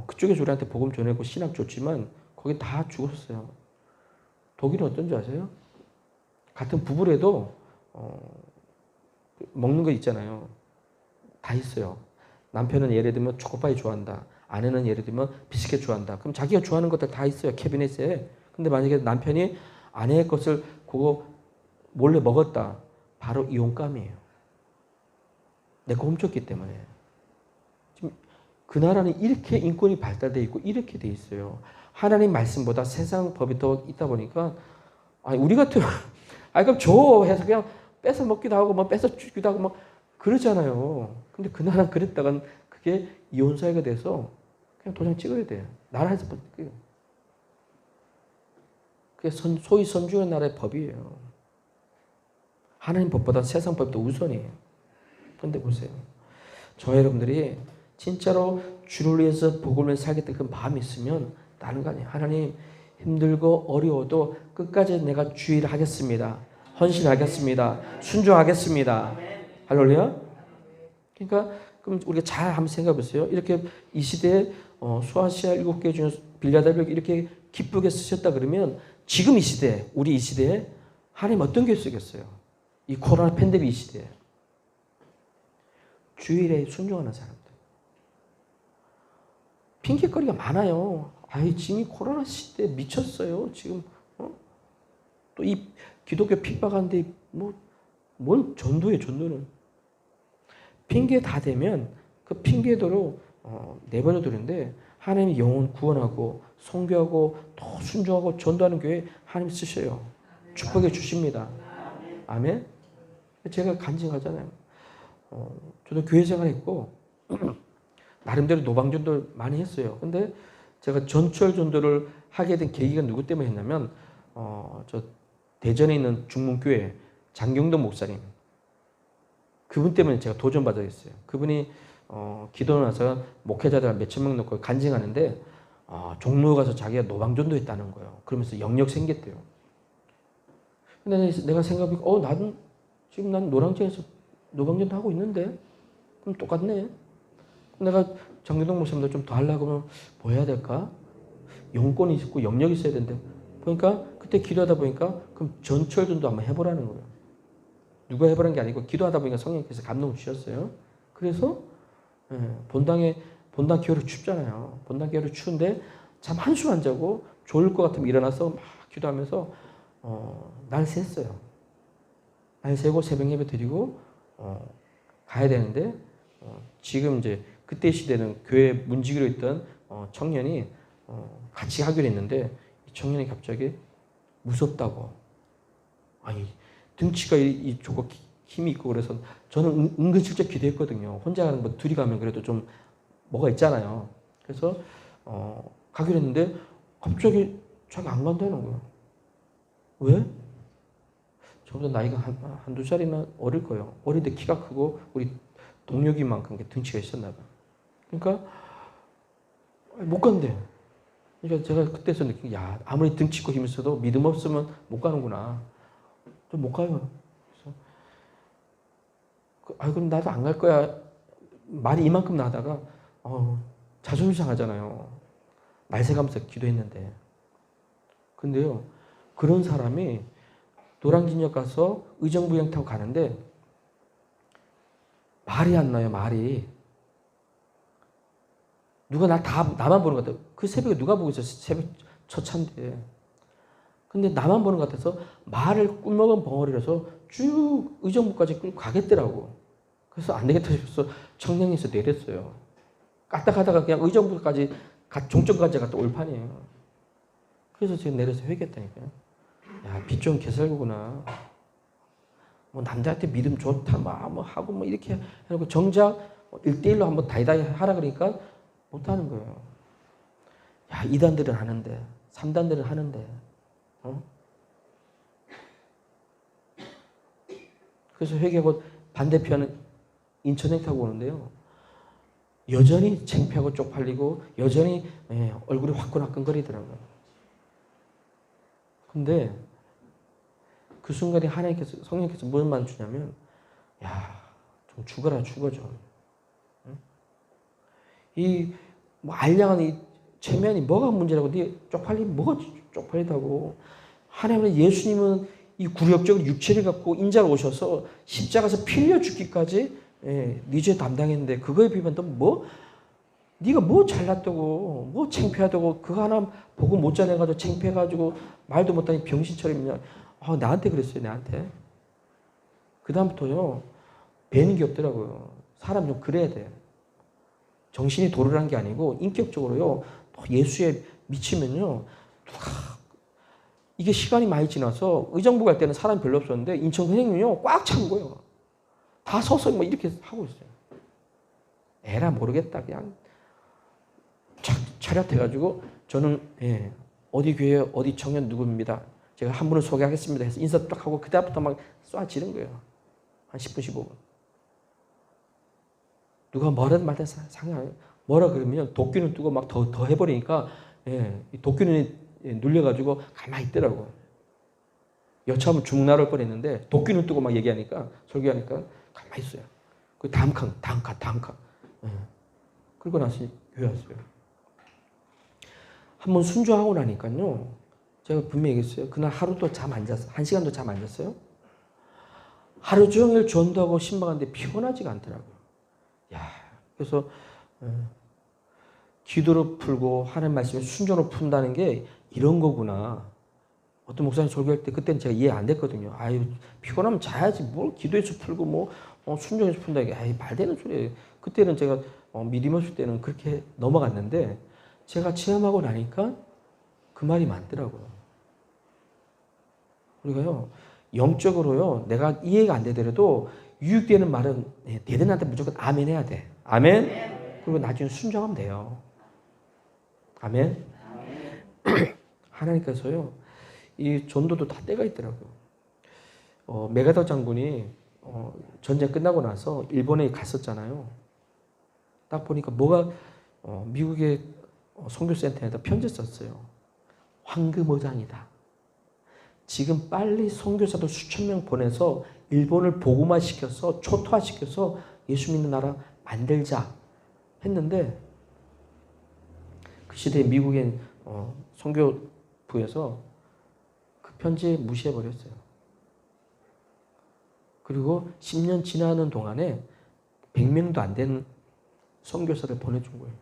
그쪽에서 우리한테 복음 전하고 신학 줬지만 거기 다 죽었어요. 독일은 어떤 줄 아세요? 같은 부부래도 먹는 거 있잖아요. 다 있어요. 남편은 예를 들면 초코파이 좋아한다. 아내는 예를 들면 비스켓 좋아한다. 그럼 자기가 좋아하는 것들 다 있어요. 캐비넷에. 근데 만약에 남편이 아내의 것을 그거 몰래 먹었다. 바로 이혼감이에요. 내가 훔쳤기 때문에. 지금 그 나라는 이렇게 인권이 발달되어 있고 이렇게 돼 있어요. 하나님 말씀보다 세상 법이 더 있다 보니까 아니 우리 같으면 그럼 줘 해서 그냥 뺏어 먹기도 하고 뭐 뺏어 주기도 하고 뭐 그러잖아요. 근데 그 나라는 그랬다간 그게 이혼 사회가 돼서 그냥 도장 찍어야 돼. 나라에서 그게 소위 선주의 나라의 법이에요. 하나님 법보다 세상 법이 더 우선이에요. 그런데 보세요. 저 여러분들이 진짜로 주를 위해서 복음을 위해서 살겠다 그 마음이 있으면 다른 거 아니에요. 하나님 힘들고 어려워도 끝까지 내가 주의를 하겠습니다. 헌신하겠습니다. 순종하겠습니다. 할렐루야. 그러니까 그럼 우리가 잘 한번 생각해 보세요. 이렇게 이 시대에 수아시아 7개 중에 빌라델비아 이렇게 기쁘게 쓰셨다 그러면 지금 이 시대에 우리 이 시대에 하나님 어떤 교회 쓰겠어요? 이 코로나 팬데믹 이 시대에 주일에 순종하는 사람들 핑계거리가 많아요. 아이 지금 이 코로나 시대에 미쳤어요. 지금 또 이 기독교 핍박하는데 뭔 전도예요. 전도는 핑계 다 대면 그 핑계대로 내버려 두는데 하나님이 영혼 구원하고 선교하고 또 순종하고 전도하는 교회 하나님 쓰셔요. 축복해 주십니다. 아멘. 제가 간증하잖아요. 저도 교회 생활했고 나름대로 노방전도 많이 했어요. 근데 제가 전철 전도를 하게 된 계기가 누구 때문에 했냐면 저 대전에 있는 중문교회 장경동 목사님 그분 때문에 제가 도전받았어요. 그분이 기도를 나서 목회자들 몇천 명 놓고 간증하는데 종로 가서 자기가 노방전도 했다는 거예요. 그러면서 영역 생겼대요. 근데 내가 생각해보니까 나는 지금 난 노량진에서 노방전도 하고 있는데 그럼 똑같네. 내가 장경동 목사님도 좀 더 하려고 하면 뭐 해야 될까? 영권이 있고 영역이 있어야 되는데 보니까 그때 기도하다 보니까 그럼 전철전도 한번 해보라는 거예요. 누가 해보라는 게 아니고 기도하다 보니까 성령께서 감동을 주셨어요. 그래서 본당 기호를 춥잖아요. 본당 기호를 추운데 잠 한숨 안 자고 좋을 것 같으면 일어나서 막 기도하면서 날 샜어요. 날 세고 새벽 예배 드리고 가야 되는데 지금 이제 그때 시대는 교회 문지기로 있던 청년이 같이 하기로 했는데 이 청년이 갑자기 무섭다고 아니 등치가 좋고 힘이 있고 그래서 저는 은근슬쩍 기도했거든요. 혼자 가는 거 둘이 가면 그래도 좀 뭐가 있잖아요. 그래서 가기로 했는데 갑자기 자기 안 간다는 거예요. 왜? 저보다 나이가 한두 살이나 어릴 거예요. 어린데 키가 크고 우리 동료기만큼 등치가 있었나 봐요. 그러니까 못 간대. 그러니까 제가 그때서 느낀 야 아무리 등치 있고 힘 있어도 믿음 없으면 못 가는구나. 좀 못 가요. 그래서 그럼 나도 안 갈 거야. 말이 이만큼 나다가 자존심 상하잖아요. 말세가면서 기도했는데. 근데요. 그런 사람이 노량진역 가서 의정부역 타고 가는데 말이 안 나요. 말이. 누가 나만 보는 것 같아요. 그 새벽에 누가 보고 있어요. 새벽 첫 차인데. 근데 나만 보는 것 같아서 말을 꿀먹은 벙어리라서 쭉 의정부까지 끌고 가겠더라고. 그래서 안 되겠다 싶어서 청량리에서 내렸어요. 까딱하다가 그냥 의정부까지 종점까지 갔다 올 판이에요. 그래서 지금 내려서 회개했다니까요. 야, 빛 좋은 개살구구나. 뭐 남자한테 믿음 좋다, 뭐 하고 뭐 이렇게 해놓고 정작 1대1로 한번 다이다이 하라 그러니까 못하는 거예요. 야, 2단들은 하는데, 3단들은 하는데, 그래서 회개하고 반대편은 인천행 타고 오는데요. 여전히 창피하고 쪽팔리고 여전히 얼굴이 화끈화끈거리더라고요. 근데 그 순간에 하나님께서 성령께서 무엇만 주냐면 야, 좀 죽어라 죽어 좀. 이 뭐 알량한 이 체면이 뭐가 문제라고 네 쪽팔리면 뭐가 쪽팔리다고. 하나님은 예수님은 이 굴욕적인 육체를 갖고 인자로 오셔서 십자가에서 피 흘려 죽기까지 네 죄 담당했는데 그거에 비하면 또 뭐 네가 뭐 잘났다고 뭐 창피하다고 그거 하나 보고 못 자내가지고 창피해가지고 말도 못하니 병신처럼 나한테 그랬어요. 나한테. 그 다음부터요 배는 게 없더라고요. 사람 좀 그래야 돼. 정신이 도르란 게 아니고 인격적으로요 예수에 미치면요 이게 시간이 많이 지나서 의정부 갈 때는 사람이 별로 없었는데 인천은행은요 꽉 찬 거예요. 다 서서 뭐 이렇게 하고 있어요. 에라 모르겠다 그냥 착 차렷해가지고 저는 어디 교회 어디 청년 누구입니다. 제가 한 분을 소개하겠습니다 해서 인사 딱 하고 그다음부터 막 쏴지는 거예요. 한 10분 15분. 누가 뭐라든 말든 상관 뭐라 그러면 도끼는 뜨고 막 더 해버리니까 이 도끼는 눌려가지고 가만히 있더라고. 여차하면 죽 나를 뻔했는데 도끼는 뜨고 막 얘기하니까 설교하니까 가만히 있어요. 그 다음 칸. 그리고 나서 교회 왔어요. 한번 순종하고 나니까요. 제가 분명히 얘기했어요. 그날 하루도 잠 안 잤어요. 1시간도 잠 안 잤어요. 하루 종일 전도하고 신방하는데 피곤하지가 않더라고요. 그래서 기도로 풀고 하나님 말씀에 순종으로 푼다는 게 이런 거구나. 어떤 목사님 설교할 때 그때는 제가 이해 안 됐거든요. 아유 피곤하면 자야지 뭘 기도해서 풀고 뭐 순종해서 푼다 이게 말 되는 소리예요. 그때는 제가 믿음 없을 때는 그렇게 넘어갔는데 제가 체험하고 나니까 그 말이 맞더라고요. 우리가요 영적으로요 내가 이해가 안 되더라도 유익되는 말은 대단한테 무조건 아멘 해야 돼. 아멘. 그리고 나중에 순종하면 돼요. 아멘. 하나님께서요 이 전도도 다 때가 있더라고요. 메가더 장군이 전쟁 끝나고 나서 일본에 갔었잖아요. 딱 보니까 뭐가 미국의 선교센터에다 편지 썼어요. 황금어장이다. 지금 빨리 선교사도 수천 명 보내서 일본을 복음화시켜서 초토화시켜서 예수 믿는 나라 만들자 했는데 그 시대에 미국의 선교부에서 그 편지 무시해버렸어요. 그리고 10년 지나는 동안에 100명도 안 되는 선교사를 보내준 거예요.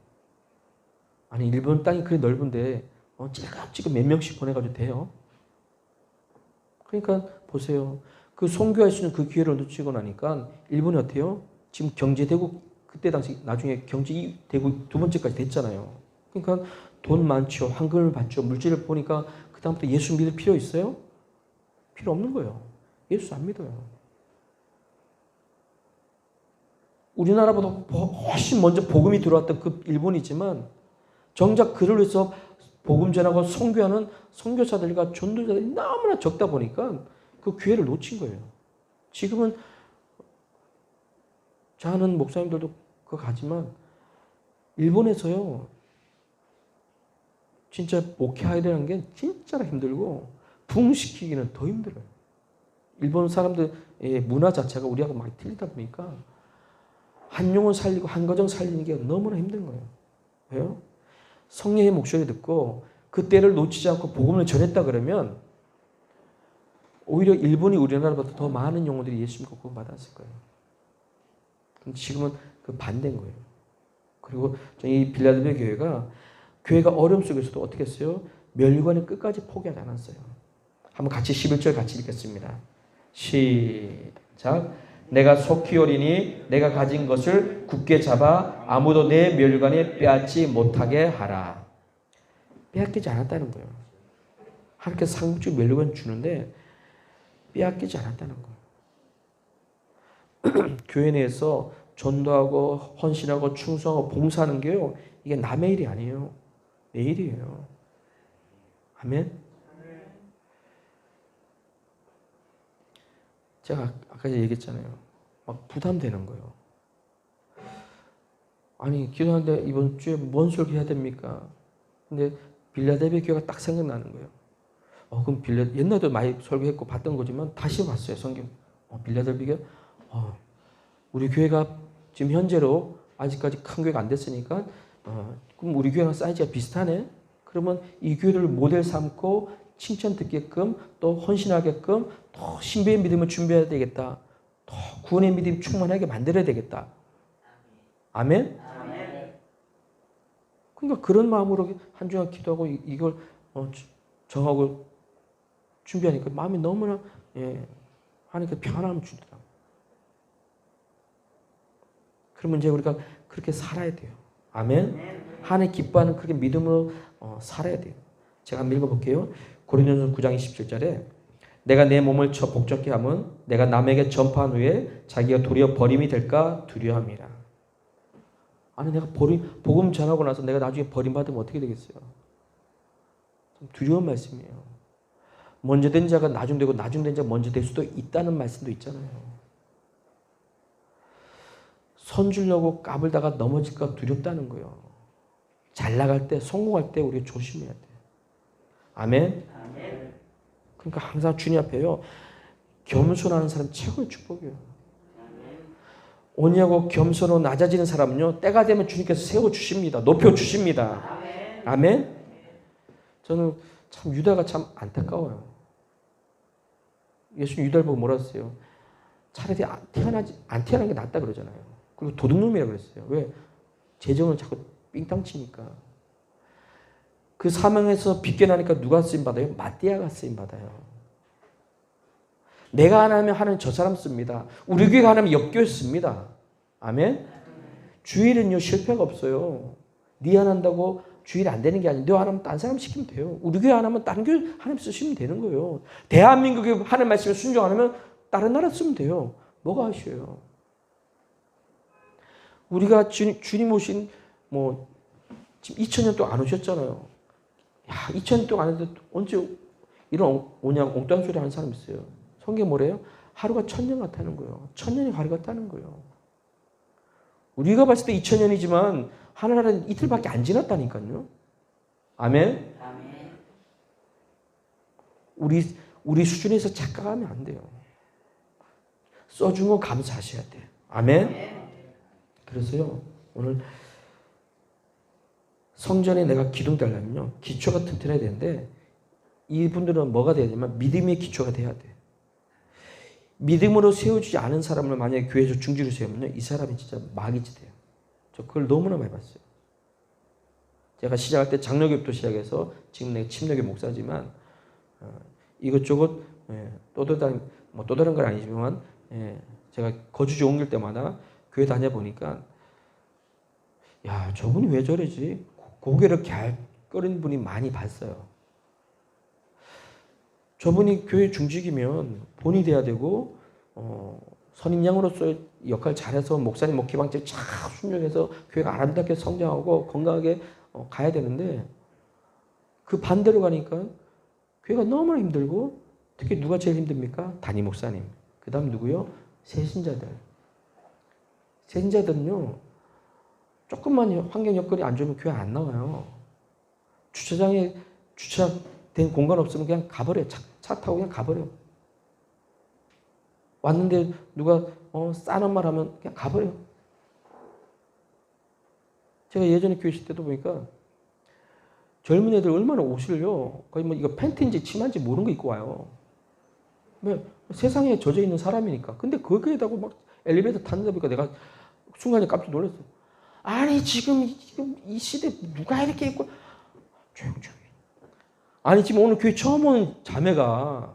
아니 일본 땅이 그리 넓은데 찔끔찔끔 몇 명씩 보내가지고 돼요. 그러니까 보세요. 그 선교할 수 있는 그 기회를 놓치고 나니까 일본이 어때요? 지금 경제대국 그때 당시 나중에 경제대국 두 번째까지 됐잖아요. 그러니까 돈 많죠. 황금을 받죠. 물질을 보니까 그 다음부터 예수 믿을 필요 있어요? 필요 없는 거예요. 예수 안 믿어요. 우리나라보다 훨씬 먼저 복음이 들어왔던 그 일본이지만 정작 그를 위해서 복음 전하고 선교하는 선교사들과 전도자들이 너무나 적다 보니까 그 기회를 놓친 거예요. 지금은 저는 목사님들도 그거 가지만 일본에서요 진짜 목회해야 되는 게 진짜로 힘들고 부흥시키기는 더 힘들어요. 일본 사람들의 문화 자체가 우리하고 많이 틀리다 보니까 한 영혼 살리고 한 가정 살리는 게 너무나 힘든 거예요. 왜요? 성령의 목소리 듣고 그 때를 놓치지 않고 복음을 전했다 그러면 오히려 일본이 우리나라보다 더 많은 영혼들이 예수 믿고 구원 받았을 거예요. 근데 지금은 그 반대인 거예요. 그리고 이 빌라델피아 교회가 어려움 속에서도 어떻게 했어요? 멸류관을 끝까지 포기하지 않았어요. 한번 같이 11절 같이 읽겠습니다. 시작. 내가 속히 오리니 내가 가진 것을 굳게 잡아 아무도 내 멸류관에 빼앗지 못하게 하라. 빼앗기지 않았다는 거예요. 하나님께서 상급적 멸류관 주는데 빼앗기지 않았다는 거예요. 교회 내에서 전도하고 헌신하고 충성하고 봉사하는 게요. 이게 남의 일이 아니에요. 내 일이에요. 아멘. 제가 아까 얘기했잖아요. 막 부담되는 거예요. 아니 기도하는데 이번 주에 뭔 설교 해야 됩니까? 근데 빌라델피아 교회가 딱 생각나는 거예요. 그럼 옛날에도 많이 설교했고 봤던 거지만 다시 봤어요 성경. 빌라델피아 우리 교회가 지금 현재로 아직까지 큰 교회가 안 됐으니까 그럼 우리 교회랑 사이즈가 비슷하네. 그러면 이 교회를 모델 삼고 칭찬 듣게끔 또 헌신하게끔 더 신비의 믿음을 준비해야 되겠다. 더 구원의 믿음 충만하게 만들어야 되겠다. 아멘? 그러니까 그런 마음으로 한 주간 기도하고 이걸 정하고 준비하니까 마음이 너무나 하나님께 평안함을 주더라고요. 그러면 이제 우리가 그렇게 살아야 돼요. 아멘? 하나님 기뻐하는 그렇게 믿음으로 살아야 돼요. 제가 한번 읽어볼게요. 고린도전서 9장 27절에 내가 내 몸을 복잡게 함은 내가 남에게 전파한 후에 자기가 도리어 버림이 될까 두려움이라. 아니 내가 복음 전하고 나서 내가 나중에 버림받으면 어떻게 되겠어요? 좀 두려운 말씀이에요. 먼저 된 자가 나중 되고 나중 된 자가 먼저 될 수도 있다는 말씀도 있잖아요. 선 주려고 까불다가 넘어질까 두렵다는 거예요. 잘 나갈 때, 성공할 때 우리가 조심해야 돼요. 아멘? 그러니까 항상 주님 앞에요. 겸손하는 사람 최고의 축복이에요. 온유하고 겸손하고 낮아지는 사람은요. 때가 되면 주님께서 세워주십니다. 높여주십니다. 아멘? 저는 참 유다가 참 안타까워요. 예수님 유다를 보고 뭐라 했어요? 차라리 안 태어난 게 낫다 그러잖아요. 그리고 도둑놈이라고 그랬어요. 왜? 재정을 자꾸 삥땅 치니까. 그 사명에서 빗겨나니까 누가 쓰임받아요? 마띠아가 쓰임받아요. 내가 하나면 하는 저 사람 씁니다. 우리 교회가 하나면 옆교회 씁니다. 아멘? 주일은요 실패가 없어요. 네 안 한다고 주일 안 되는 게 아니에요. 너 안 하면 딴 사람 시키면 돼요. 우리 교회 안 하면 다른 교회 하나님 쓰시면 되는 거예요. 대한민국에 하는 말씀에 순종 안 하면 다른 나라 쓰면 돼요. 뭐가 아쉬워요? 우리가 주님 오신 뭐 지금 2000년 동안 안 오셨잖아요. 야, 2000년 동안 안 했는데 언제 이런 엉뚱한 소리 하는 사람 있어요. 성경 뭐래요? 하루가 1000년 같다는 거예요. 1000년이 하루 같다는 거예요. 우리가 봤을 때 2000년이지만 하나라는 이틀밖에 안 지났다니까요. 아멘? 우리 수준에서 착각하면 안 돼요. 써준 거 감사하셔야 돼요. 아멘? 그래서요, 오늘 성전에 내가 기둥 달라면요, 기초가 튼튼해야 되는데, 이분들은 뭐가 돼야 되냐면, 믿음의 기초가 돼야 돼. 믿음으로 세워주지 않은 사람을 만약에 교회에서 중지로 세우면요, 이 사람이 진짜 마귀지 돼요. 저 그걸 너무나 많이 봤어요. 제가 시작할 때 장로교부터 시작해서, 지금 내가 침례교 목사지만, 이것저것, 또다른 건 아니지만, 제가 거주지 옮길 때마다 교회 다녀보니까, 야, 저분이 왜 저러지? 고개를 갸웃거리는 분이 많이 봤어요. 저분이 교회 중직이면 본이 돼야 되고, 선임양으로서의 역할 잘해서 목사님 목회방책 잘 순종해서 교회가 아름답게 성장하고 건강하게 가야 되는데, 그 반대로 가니까 교회가 너무나 힘들고, 특히 누가 제일 힘듭니까? 담임 목사님. 그 다음 누구요? 세신자들. 세신자들은요, 조금만 환경 여건이 안 좋으면 교회 안 나와요. 주차장에 주차된 공간 없으면 그냥 가버려요. 차 타고 그냥 가버려요. 왔는데 누가 싸는 말 하면 그냥 가버려요. 제가 예전에 교회 있을 때도 보니까 젊은 애들 얼마나 옷을요, 거의 뭐 이거 팬티인지 치마인지 모르는 거 입고 와요. 왜? 세상에 젖어 있는 사람이니까. 근데 거기에다가 막 엘리베이터 타는데 보니까 내가 순간에 깜짝 놀랐어. 아니 지금 이 시대 누가 이렇게 입고, 조용히. 아니 지금 오늘 교회 처음 온 자매가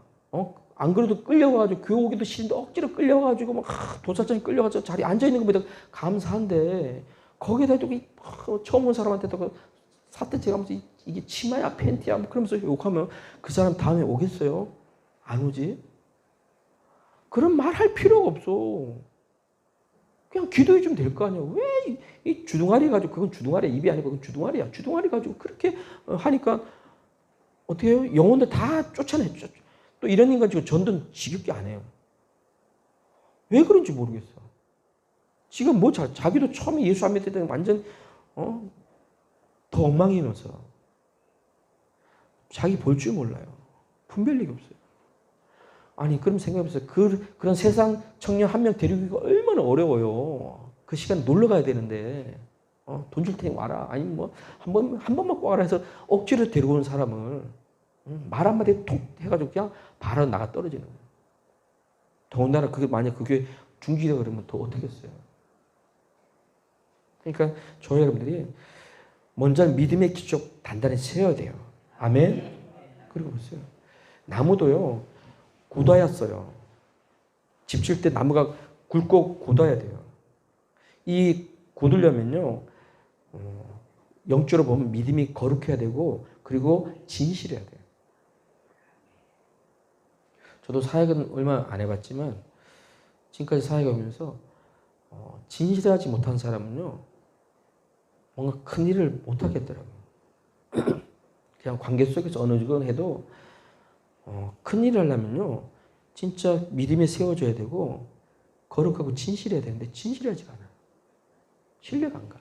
안 그래도 끌려가지고 교회 오기도 싫은데 억지로 끌려가지고 막 도사장이 끌려가지고 자리에 앉아 있는 것보다 감사한데, 거기에다 또 처음 온 사람한테다가 사태 제가면서 이게 치마야 팬티야 뭐 그러면서 욕하면 그 사람 다음에 오겠어요? 안 오지? 그런 말 할 필요가 없어. 그냥 기도해 주면 될 거 아니야. 왜 이 주둥아리 가지고, 그건 주둥아리야, 입이 아니고 그건 주둥아리야. 주둥아리 가지고 그렇게 하니까 어떻게 해요? 영혼들 다 쫓아내요. 또 이런 인간 지금 전도는 지겹게 안 해요. 왜 그런지 모르겠어. 지금 뭐 자기도 처음에 예수 안 믿을 때는 완전 더 엉망이면서 자기 볼 줄 몰라요. 분별력이 없어요. 아니 그럼 생각해보세요. 그런 세상 청년 한 명 데리기가 얼마나 어려워요. 그 시간 놀러 가야 되는데 돈 줄 테니 와라. 아니면 뭐 한 번만 꼭 와라 해서 억지로 데리고 온 사람을 말 한마디에 톡 해가지고 그냥 바로 나가 떨어지는 거예요. 더군다나 그게 만약 그게 중지되고 그러면 더 어떻겠어요. 그러니까 저희 여러분들이 먼저 믿음의 기초 단단히 세워야 돼요. 아멘. 그리고 보세요. 나무도요 굳어야 써요. 집 질 때 나무가 굵고 굳어야 돼요. 이 굳으려면요, 영적으로 보면 믿음이 거룩해야 되고, 그리고 진실해야 돼요. 저도 사역은 얼마 안 해봤지만, 지금까지 사역하면서, 진실하지 못한 사람은요, 뭔가 큰 일을 못 하겠더라고요. 그냥 관계 속에서 어느 건 해도 큰 일을 하려면요. 진짜 믿음에 세워져야 되고 거룩하고 진실해야 되는데 진실하지가 않아요. 신뢰가 안 가.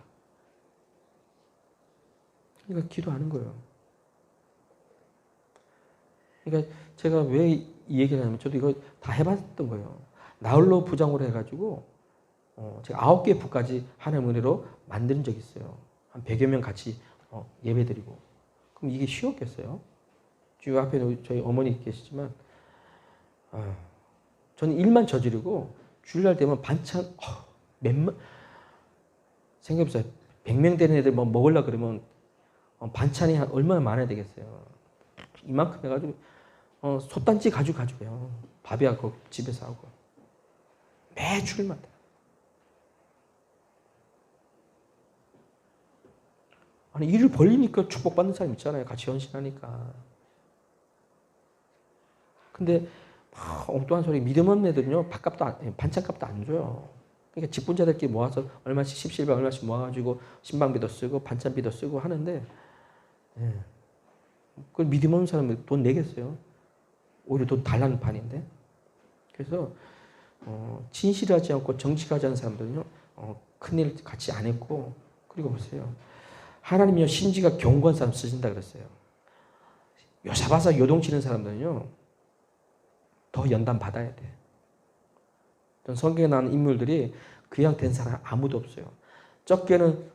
그러니까 기도하는 거예요. 그러니까 제가 왜 이 얘기를 하냐면 저도 이거 다 해봤던 거예요. 나홀로 부장으로 해가지고 제가 9개 부까지 하나님 은혜로 만든 적이 있어요. 한 100여 명 같이 예배드리고. 그럼 이게 쉬웠겠어요? 지금 앞에 저희 어머니 계시지만 저는 일만 저지르고 주일날 되면 반찬 몇만 생각해보세요. 100명 되는 애들 뭐 먹으려고 그러면 반찬이 얼마나 많아야 되겠어요. 이만큼 해가지고 솥단지 가져가요. 밥이하고 집에서 하고 매 주일마다. 아니 일을 벌리니까 축복받는 사람 있잖아요. 같이 헌신하니까. 근데 엉뚱한 소리 믿음 없는 애들은요. 반찬값도 안 줘요. 그러니까 직분자들끼리 모아서 얼마씩 십실반 얼마씩 모아가지고 신방비도 쓰고 반찬비도 쓰고 하는데 그걸 믿음 없는 사람은 돈 내겠어요. 오히려 돈 달라는 판인데. 그래서 진실하지 않고 정직하지 않은 사람들은요. 큰일 같이 안 했고 그리고 보세요. 하나님이요 심지가 견고한 사람 쓰신다 그랬어요. 요사바사 요동치는 사람들은요. 더 연단 받아야 돼. 전 성경에 나오는 인물들이 그냥 된 사람 아무도 없어요. 적게는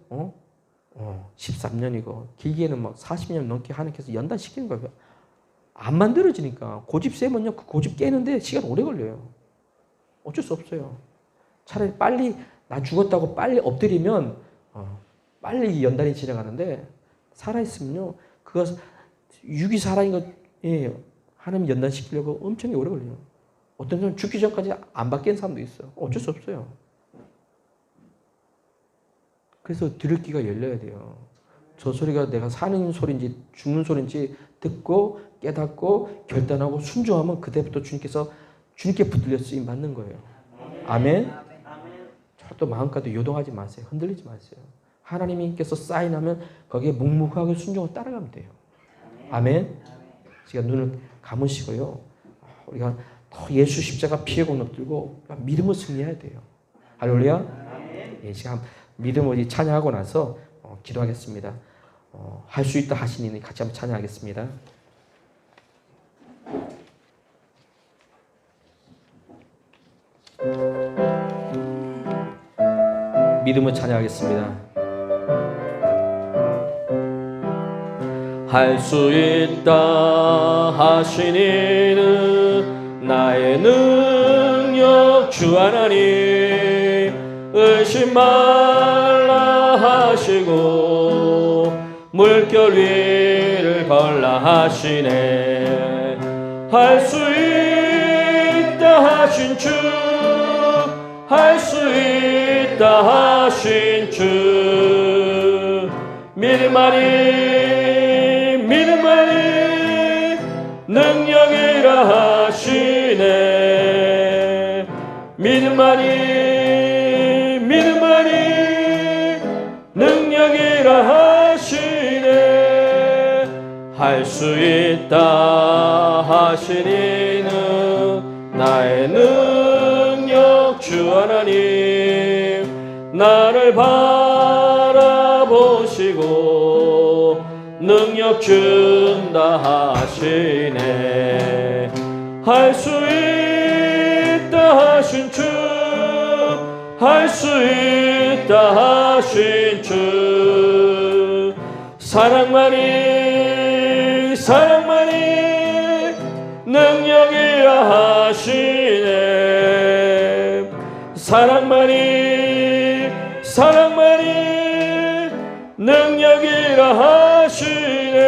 13년이고 길게는 막 40년 넘게 하나님께서 연단시키는 거예요. 안 만들어지니까 고집 세면요 그 고집 깨는데 시간 오래 걸려요. 어쩔 수 없어요. 차라리 빨리 나 죽었다고 빨리 엎드리면 빨리 연단이 지나가는데 살아있으면요 그거 육이 살아있는 거 하나님 연단시키려고 엄청 오래 걸려요. 어떤 사람은 죽기 전까지 안 바뀐 사람도 있어요. 어쩔 수 없어요. 그래서 들을 귀가 열려야 돼요. 저 소리가 내가 사는 소리인지 죽는 소리인지 듣고 깨닫고 결단하고 순종하면 그때부터 주님께 붙들려 쓰임 받는 거예요. 아멘. 절대 마음까지 요동하지 마세요. 흔들리지 마세요. 하나님께서 사인하면 거기에 묵묵하게 순종을 따라가면 돼요. 아멘. 제가 눈을 감으시고요. 우리가 더 예수 십자가 피의 공로 들고 믿음을 승리해야 돼요. 할렐루야. 예, 지금 믿음을 찬양하고 나서 기도하겠습니다. 할 수 있다 하시니 같이 한번 찬양하겠습니다. 믿음을 찬양하겠습니다. 할 수 있다 하시니는 나의 능력 주 하나님 의심 말라 하시고 물결 위를 걸라 하시네. 할 수 있다 하신 주 할 수 있다 하신 주 믿음만이 능력이라 하시네. 믿음만이 능력이라 하시네. 할 수 있다 하시니는 나의 능력 주 하나님 나를 바라보시고 능력 준다 하시네. 할 수 있다 하신 주 할 수 있다 하신 주 사랑만이 능력이라 하시네. 사랑만이 능력이라 하시네.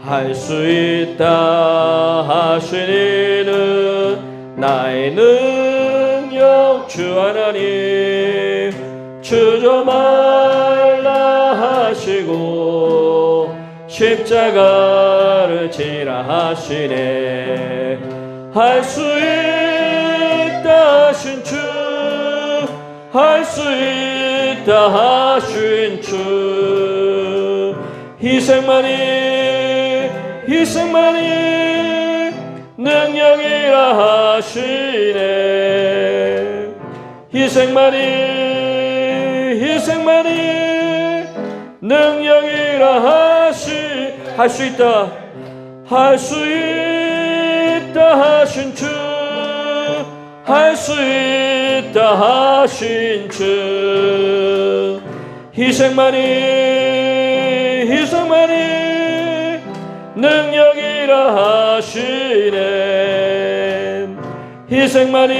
할 수 있다 하시니는 나의 능력 주 하나님 주저 말라 하시고 십자가를 지라 하시네. 할 수 있다 하신 주 할 수 있다 다하신 주 희생만이 능력이라 하시네 희생만이 능력이라 할 수 있다 하신 주 할 수 있다 하신 주 희생만이 능력이라 하시네 희생만이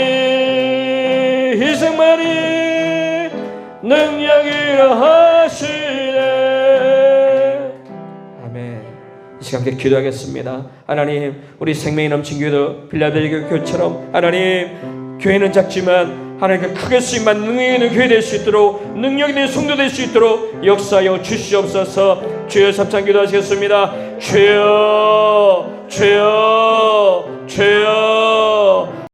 능력이라 하시네. 아멘. 이 시간 함께 기도하겠습니다. 하나님, 우리 생명이 넘친 교회도 빌라델피아 교회처럼 하나님, 교회는 작지만 하나님께 크게 쓰임만 능력이 있는 교회 될 수 있도록, 능력 있는 성도 될 수 있도록 역사하여 주시옵소서. 주여 삼창 기도하시겠습니다. 주여